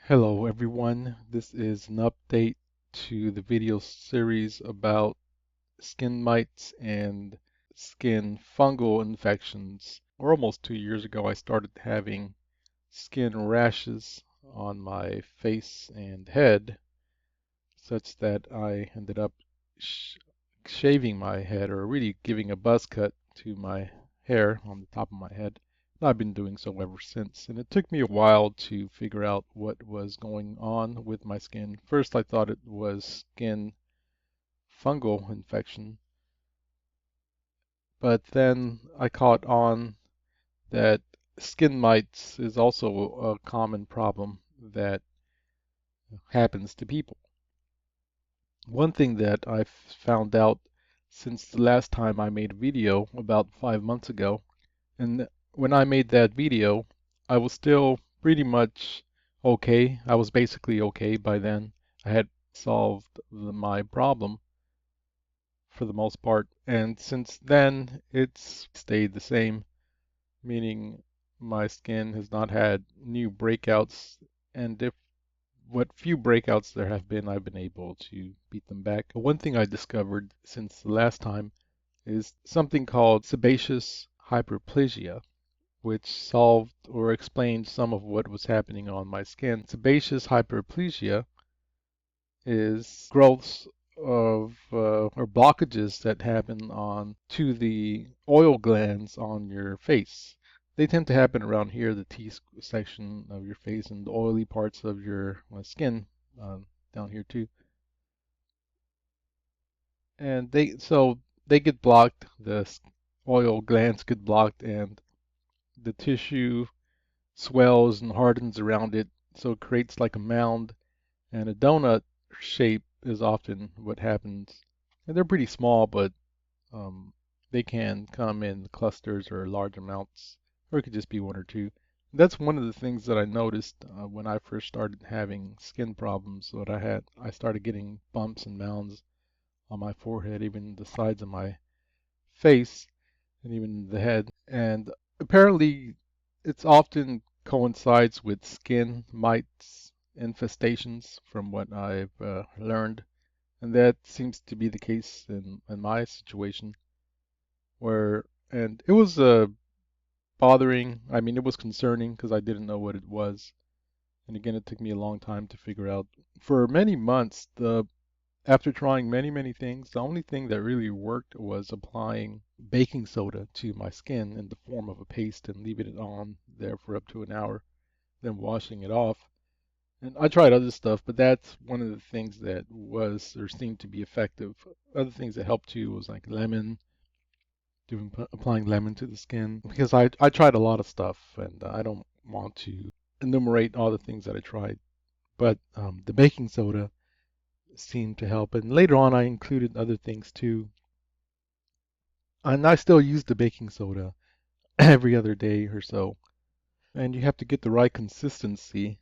Hello everyone, this is an update to the video series about skin mites and skin fungal infections. Almost 2 years ago I started having skin rashes on my face and head, such that I ended up sh shaving my head, or really giving a buzz cut to my hair on the top of my head. And I've been doing so ever since. And it took me a while to figure out what was going on with my skin. First, I thought it was skin fungal infection, but then I caught on that skin mites is also a common problem that happens to people. One thing that I've found out since the last time I made a video about 5 months ago, and when I made that video, I was still pretty much okay. I was basically okay by then. I had solved my problem for the most part, and since then it's stayed the same, meaning my skin has not had new breakouts, and if what few breakouts there have been, I've been able to beat them back. One thing I discovered since the last time is something called sebaceous hyperplasia, which solved or explained some of what was happening on my skin. Sebaceous hyperplasia is growths of or blockages that happen on to the oil glands on your face. They tend to happen around here, the section of your face, and the oily parts of your skin down here too. And they get blocked. The oil glands get blocked, and the tissue swells and hardens around it, so it creates like a mound, and a donut shape is often what happens. And they're pretty small, but um, they can come in clusters or large amounts, or it could just be one or two. That's one of the things that I noticed when I first started having skin problems. What I started getting bumps and mounds on my forehead, even the sides of my face, and even the head. And apparently, it's often coincides with skin mites infestations, from what I've learned. And that seems to be the case in my situation, where, and it was bothering. I mean, it was concerning because I didn't know what it was. And again, it took me a long time to figure out. For many months, after trying many things, the only thing that really worked was applying baking soda to my skin in the form of a paste and leaving it on there for up to an hour, then washing it off. And I tried other stuff, but that's one of the things that was or seemed to be effective. Other things that helped too was like lemon, applying lemon to the skin, because I tried a lot of stuff, and I don't want to enumerate all the things that I tried. But the baking soda seemed to help. And later on, I included other things too. And I still use the baking soda every other day or so. And you have to get the right consistency,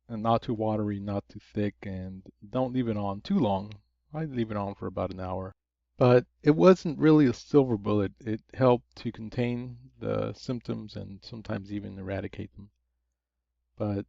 and not too watery, not too thick, and don't leave it on too long. I leave it on for about an hour. But it wasn't really a silver bullet. It helped to contain the symptoms and sometimes even eradicate them. But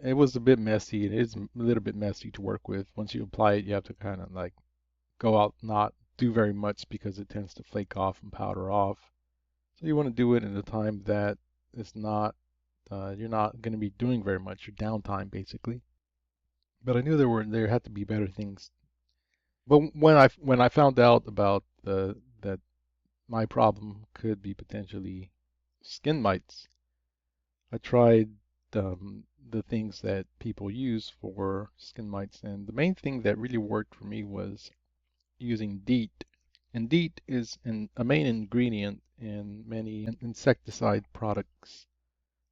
it was a bit messy. It is a little bit messy to work with. Once you apply it, you have to kind of like go out, not do very much because it tends to flake off and powder off. So you want to do it in a time that is not, you're not going to be doing very much, your downtime basically. But I knew there had to be better things. But when I found out about that my problem could be potentially skin mites, I tried the things that people use for skin mites, and the main thing that really worked for me was using DEET. And DEET is a main ingredient in many insecticide products.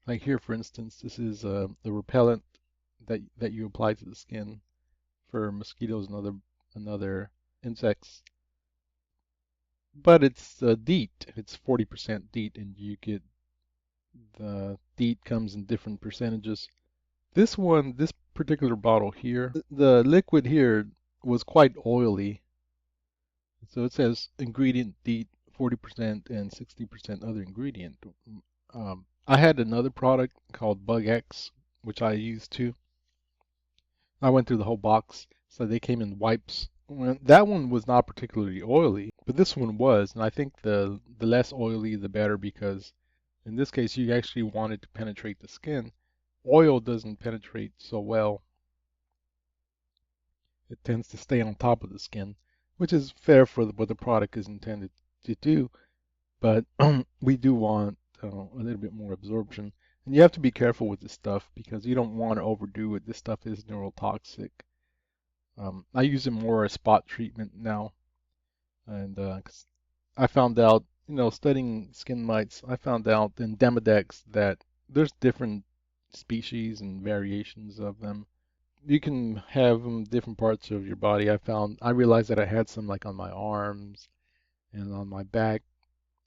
Like here, for instance, this is the repellent that you apply to the skin for mosquitoes and other insects. But it's DEET. It's 40% DEET, and you get the DEET comes in different percentages. This particular bottle here, the liquid here was quite oily. So it says ingredient DEET 40% and 60% other ingredient. I had another product called Bug X, which I use too. I went through the whole box, so they came in wipes. That one was not particularly oily, but this one was, and I think the less oily the better because in this case you actually want it to penetrate the skin. Oil doesn't penetrate so well. It tends to stay on top of the skin, which is fair for what the product is intended to do. But we do want a little bit more absorption. And you have to be careful with this stuff because you don't want to overdo it. This stuff is neurotoxic. I use it more as spot treatment now. And 'cause I found out, studying skin mites, I found out in Demodex that there's different species and variations of them. You can have them different parts of your body. I realized that I had some like on my arms and on my back.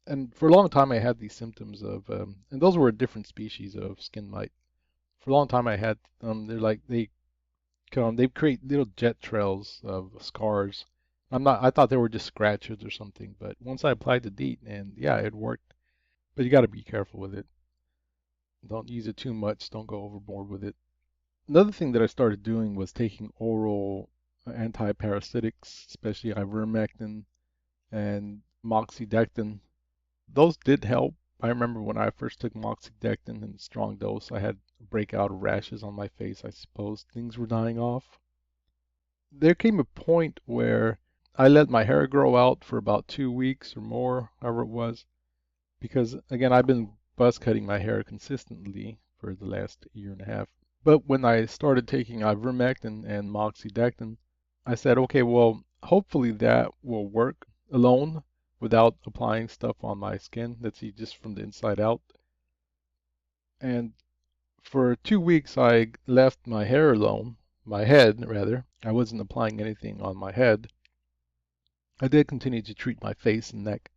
And for a long time, I had these symptoms of, and those were different species of skin mite. For a long time, I had, they create little jet trails of scars. I thought they were just scratches or something, but once I applied the DEET, and yeah, it worked. But you got to be careful with it. Don't use it too much. Don't go overboard with it. Another thing that I started doing was taking oral antiparasitics, especially ivermectin and moxidectin. Those did help. I remember when I first took moxidectin in strong dose, I had a breakout of rashes on my face. I suppose things were dying off. There came a point where I let my hair grow out for about 2 weeks or more, however it was, because again, I've been buzz cutting my hair consistently for the last year and a half. But when I started taking ivermectin and moxidectin, I said, okay, well, hopefully that will work alone without applying stuff on my skin. Let's see, just from the inside out. And for 2 weeks, I left my hair alone, my head rather. I wasn't applying anything on my head. I did continue to treat my face and neck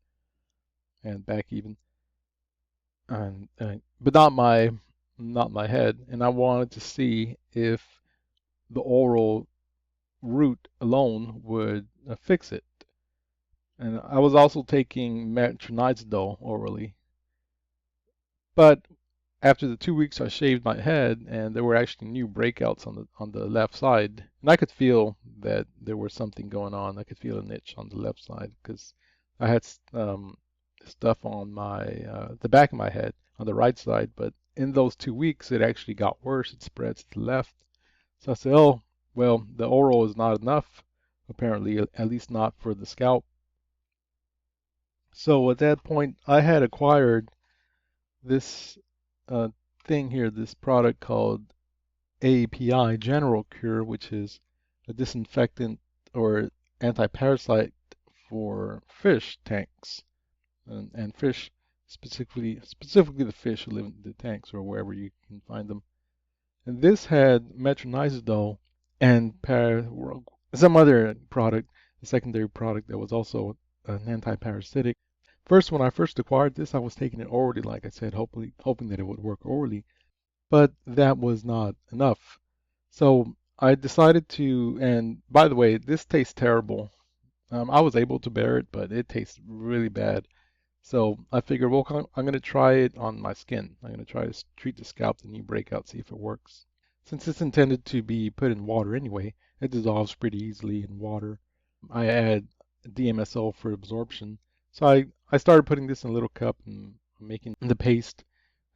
and back even, but not my head. And I wanted to see if the oral root alone would fix it. And I was also taking metronidazole orally. But after the 2 weeks, I shaved my head, and there were actually new breakouts on the left side, and I could feel that there was something going on. I could feel an itch on the left side because I had stuff on my the back of my head on the right side, but in those 2 weeks, it actually got worse. It spread to the left. So I said, oh, well, the oral is not enough, apparently, at least not for the scalp. So at that point, I had acquired this uh, thing here, this product called API General Cure, which is a disinfectant or anti-parasite for fish tanks and fish, specifically the fish who live in the tanks or wherever you can find them. And this had metronidazole and some other product, a secondary product that was also an anti-parasitic. First, when I first acquired this, I was taking it orally, like I said, hoping that it would work orally, but that was not enough. So I decided to, and by the way, this tastes terrible. I was able to bear it, but it tastes really bad. So I figured, well, I'm going to try it on my skin. I'm going to try to treat the scalp, the new breakout, see if it works. Since it's intended to be put in water anyway, it dissolves pretty easily in water. I add DMSO for absorption. So I started putting this in a little cup and making the paste.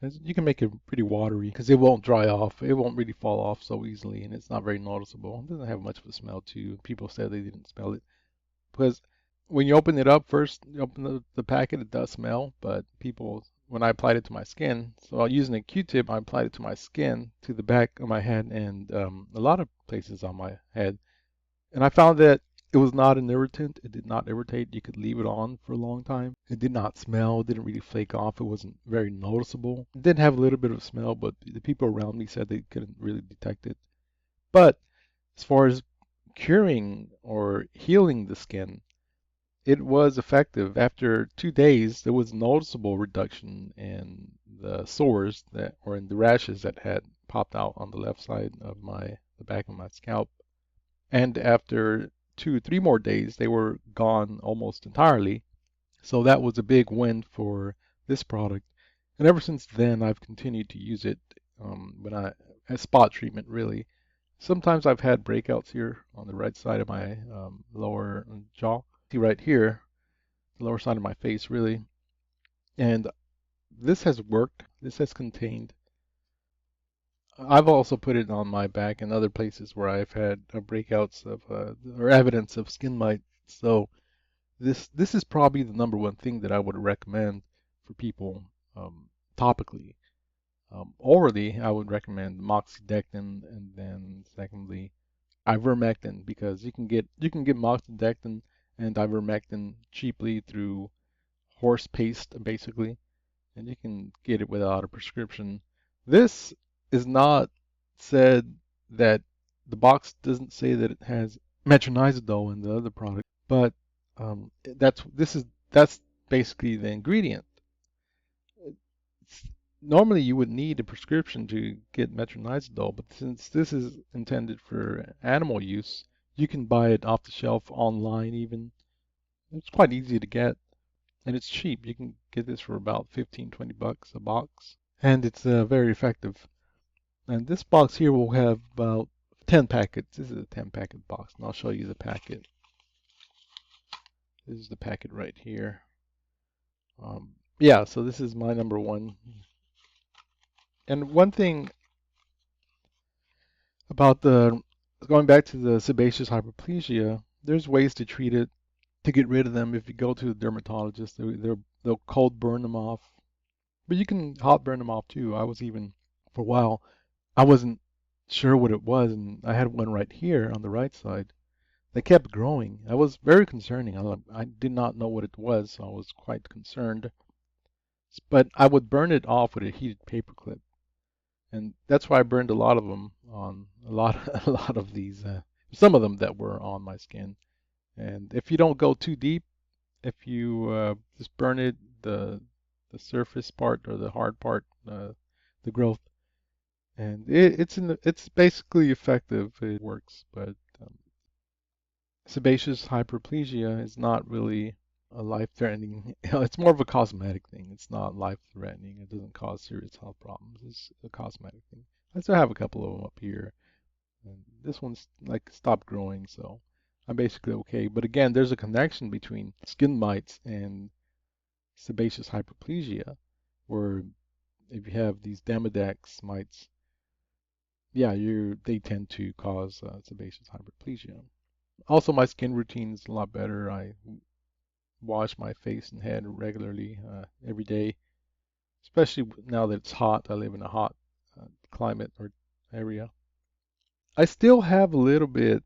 You can make it pretty watery because it won't dry off. It won't really fall off so easily, and it's not very noticeable. It doesn't have much of a smell too. People said they didn't smell it because when you open it up first, you open the packet, it does smell. But when I applied it to my skin, so using a Q-tip, I applied it to my skin, to the back of my head, and a lot of places on my head. And I found that it was not an irritant. It did not irritate. You could leave it on for a long time. It did not smell. It didn't really flake off. It wasn't very noticeable. It did have a little bit of smell, but the people around me said they couldn't really detect it. But as far as curing or healing the skin, it was effective. After 2 days, there was noticeable reduction in the sores or in the rashes that had popped out on the left side of the back of my scalp. And after 2 or 3 more days, they were gone almost entirely. So that was a big win for this product. And ever since then, I've continued to use it a spot treatment really. Sometimes I've had breakouts here on the right side of my lower jaw. See right here, the lower side of my face really. And this has worked. This has contained. I've also put it on my back and other places where I've had breakouts of or evidence of skin mite. So this is probably the number one thing that I would recommend for people topically. Orally, I would recommend moxidectin, and then secondly, ivermectin, because you can get moxidectin and ivermectin cheaply through horse paste, basically, and you can get it without a prescription. This is not said that the box doesn't say that it has metronidazole in the other product, but that's basically the ingredient. Normally you would need a prescription to get metronidazole, but since this is intended for animal use, you can buy it off the shelf online even. It's quite easy to get and it's cheap. You can get this for about 15, 20 bucks a box. And it's very effective. And this box here will have about 10 packets. This is a 10 packet box, and I'll show you the packet. This is the packet right here. Yeah, so this is my number one. And one thing about going back to the sebaceous hyperplasia, there's ways to treat it, to get rid of them. If you go to the dermatologist, they'll cold burn them off. But you can hot burn them off too. I was even, for a while, I wasn't sure what it was, and I had one right here on the right side. They kept growing. That was very concerning. I did not know what it was, so I was quite concerned. But I would burn it off with a heated paper clip, and that's why I burned a lot of them on a lot, a lot of these, some of them that were on my skin. And if you don't go too deep, if you just burn it, the surface part or the hard part, the growth, and it's basically effective. It works, but sebaceous hyperplasia is not really a life-threatening. It's more of a cosmetic thing. It's not life-threatening. It doesn't cause serious health problems. It's a cosmetic thing. I still have a couple of them up here, and this one's like stopped growing, so I'm basically okay. But again, there's a connection between skin mites and sebaceous hyperplasia, where if you have these Demodex mites, yeah, they tend to cause sebaceous hyperplasia. Also, my skin routine is a lot better. I wash my face and head regularly every day, especially now that it's hot. I live in a hot climate or area. I still have a little bit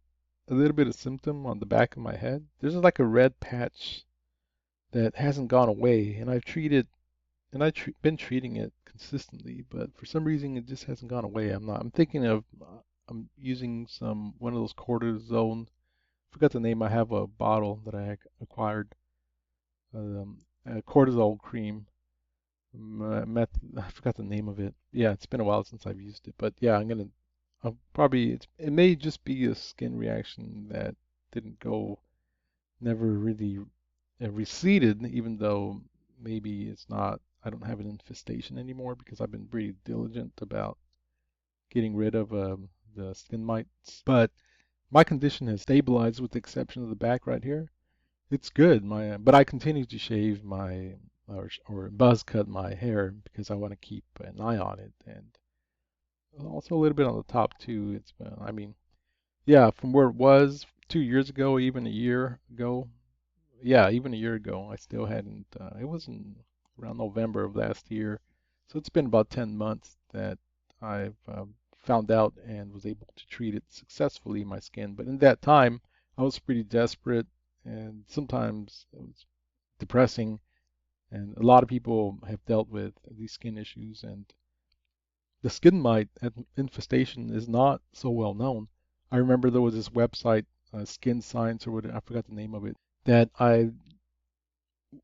of symptom on the back of my head. There's like a red patch that hasn't gone away, and been treating it consistently, but for some reason it just hasn't gone away. I'm thinking of I'm using one of those cortisone. Forgot the name. I have a bottle that I acquired, a cortisol cream. I forgot the name of it. Yeah, it's been a while since I've used it, but yeah, I'll probably, it may just be a skin reaction that didn't go, never really receded, even though maybe it's not, I don't have an infestation anymore because I've been pretty diligent about getting rid of the skin mites. But my condition has stabilized with the exception of the back right here. It's good. But I continue to shave or buzz cut my hair because I want to keep an eye on it, and also a little bit on the top too. I mean, yeah, from where it was 2 years ago, even a year ago, yeah, even a year ago, I still hadn't. It was in around November of last year, so it's been about 10 months that I've found out and was able to treat it successfully, my skin. But in that time, I was pretty desperate, and sometimes it was depressing. And a lot of people have dealt with these skin issues, and the skin mite infestation is not so well known. I remember there was this website, Skin Science or whatever, I forgot the name of it, that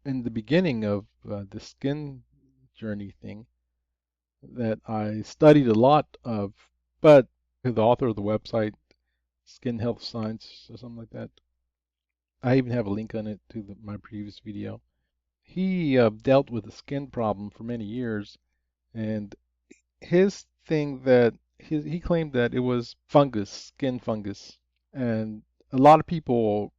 in the beginning of the skin journey thing, that I studied a lot of, but the author of the website, Skin Health Science or something like that, I even have a link on it to my previous video. He dealt with a skin problem for many years, and his thing that he claimed that it was fungus, skin fungus, and a lot of people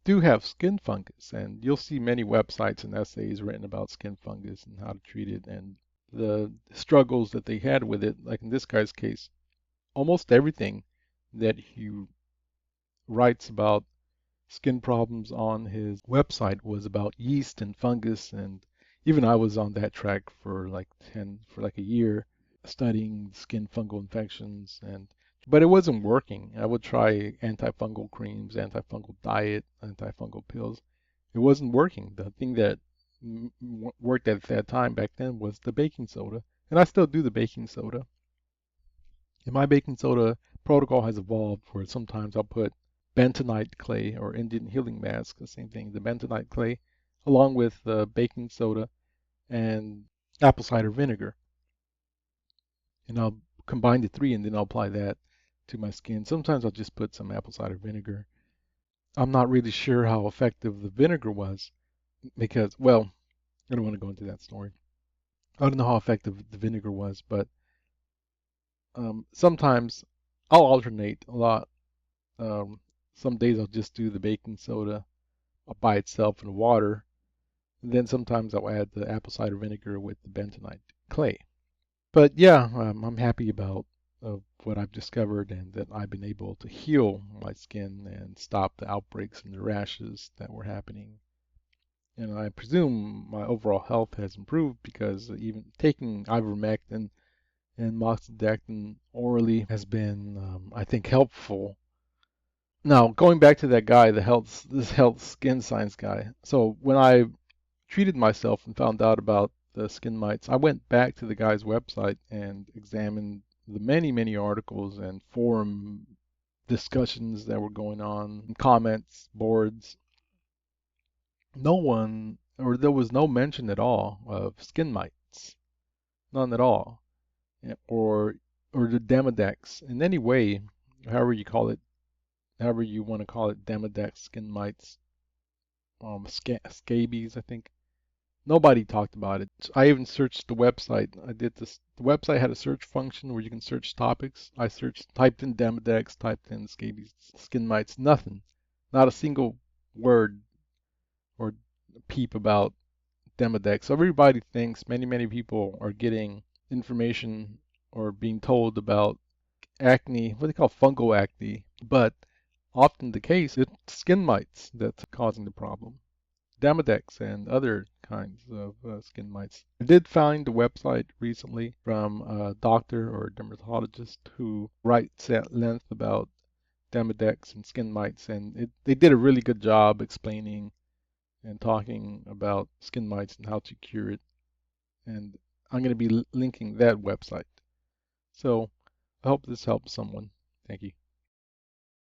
do have skin fungus, and you'll see many websites and essays written about skin fungus and how to treat it and the struggles that they had with it. Like in this guy's case, almost everything that he writes about skin problems on his website was about yeast and fungus, and even I was on that track for like 10 for like a year studying skin fungal infections, and but it wasn't working. I would try antifungal creams, antifungal diet, antifungal pills. It wasn't working. The thing that worked at that time back then was the baking soda, and I still do the baking soda. And my baking soda protocol has evolved where sometimes I'll put bentonite clay or Indian healing mask, the same thing, the bentonite clay, along with baking soda and apple cider vinegar. And I'll combine the three and then I'll apply that to my skin. Sometimes I'll just put some apple cider vinegar. I'm not really sure how effective the vinegar was because, well, I don't want to go into that story. I don't know how effective the vinegar was, but sometimes I'll alternate a lot. Um, some days I'll just do the baking soda by itself in water. And then sometimes I'll add the apple cider vinegar with the bentonite clay. But yeah, I'm happy about what I've discovered and that I've been able to heal my skin and stop the outbreaks and the rashes that were happening. And I presume my overall health has improved because even taking ivermectin and moxidectin orally has been, I think, helpful. Now, going back to that guy, this health skin science guy. So when I treated myself and found out about the skin mites, I went back to the guy's website and examined the many, many articles and forum discussions that were going on, comments, boards. No one, or there was no mention at all of skin mites, none at all, or the Demodex in any way, however you call it, however you want to call it, Demodex, skin mites, scabies, I think. Nobody talked about it. I even searched the website. I did this. The website had a search function where you can search topics. I searched, typed in Demodex, typed in scabies, skin mites, nothing. Not a single word or peep about Demodex. So everybody thinks many, many people are getting information or being told about acne, what they call fungal acne, but often the case, it's skin mites that's causing the problem. Demodex and other kinds of skin mites. I did find a website recently from a doctor or a dermatologist who writes at length about Demodex and skin mites, and they did a really good job explaining and talking about skin mites and how to cure it. And I'm going to be linking that website. So I hope this helps someone. Thank you.